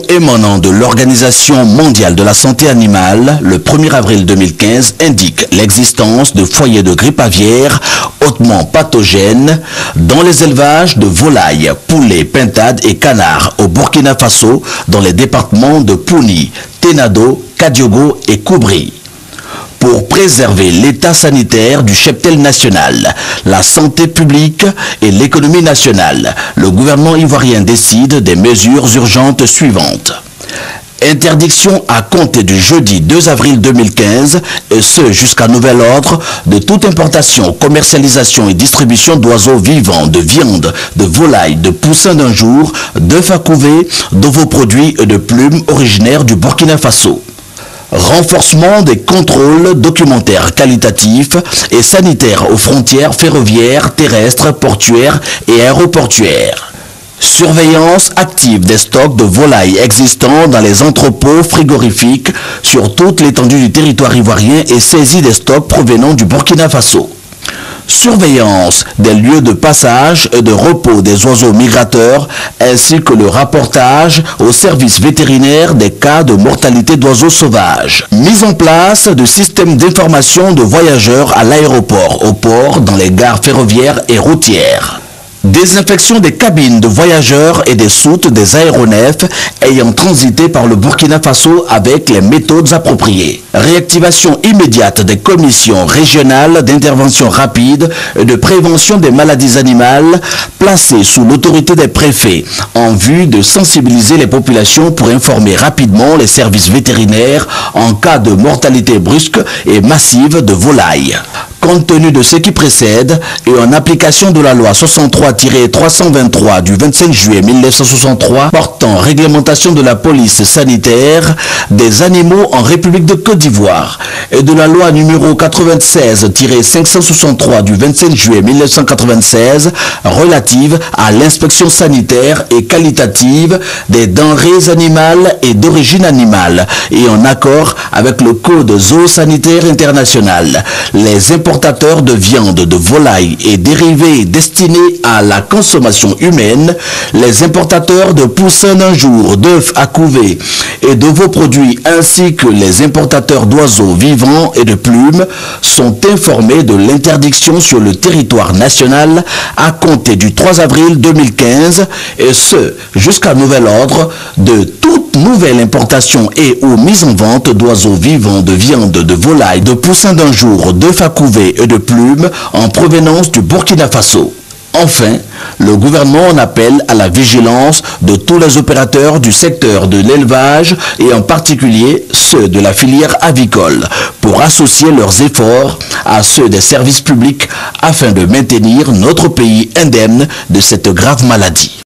Émanant de l'Organisation mondiale de la santé animale, le 1er avril 2015 indique l'existence de foyers de grippe aviaire hautement pathogènes dans les élevages de volailles, poulets, pintades et canards au Burkina Faso dans les départements de Pouni, Tenado, Kadiogo et Koubri. Pour préserver l'état sanitaire du cheptel national, la santé publique et l'économie nationale, le gouvernement ivoirien décide des mesures urgentes suivantes. Interdiction à compter du jeudi 2 avril 2015, et ce jusqu'à nouvel ordre, de toute importation, commercialisation et distribution d'oiseaux vivants, de viande, de volailles, de poussins d'un jour, d'œufs à couver, d'ovoproduits et de plumes originaires du Burkina Faso. Renforcement des contrôles documentaires qualitatifs et sanitaires aux frontières ferroviaires, terrestres, portuaires et aéroportuaires. Surveillance active des stocks de volailles existants dans les entrepôts frigorifiques sur toute l'étendue du territoire ivoirien et saisie des stocks provenant du Burkina Faso. Surveillance des lieux de passage et de repos des oiseaux migrateurs ainsi que le rapportage au service vétérinaire des cas de mortalité d'oiseaux sauvages. Mise en place de systèmes d'information de voyageurs à l'aéroport, au port, dans les gares ferroviaires et routières. Désinfection des cabines de voyageurs et des soutes des aéronefs ayant transité par le Burkina Faso avec les méthodes appropriées. Réactivation immédiate des commissions régionales d'intervention rapide et de prévention des maladies animales placées sous l'autorité des préfets en vue de sensibiliser les populations pour informer rapidement les services vétérinaires en cas de mortalité brusque et massive de volailles. Compte tenu de ce qui précède et en application de la loi 63-323 du 25 juillet 1963 portant réglementation de la police sanitaire des animaux en République de Côte d'Ivoire et de la loi numéro 96-563 du 25 juillet 1996 relative à l'inspection sanitaire et qualitative des denrées animales et d'origine animale et en accord avec le Code zoosanitaire international. Les importateurs de viande, de volaille et dérivés destinés à la consommation humaine, les importateurs de poussins d'un jour, d'œufs à couver et d'ovoproduits ainsi que les importateurs d'oiseaux vivants et de plumes sont informés de l'interdiction sur le territoire national à compter du 3 avril 2015 et ce jusqu'à nouvel ordre de toute nouvelle importation et ou mise en vente d'oiseaux vivants, de viande, de volaille, de poussins d'un jour, d'œufs à couver et de plumes en provenance du Burkina Faso. Enfin, le gouvernement en appelle à la vigilance de tous les opérateurs du secteur de l'élevage et en particulier ceux de la filière avicole pour associer leurs efforts à ceux des services publics afin de maintenir notre pays indemne de cette grave maladie.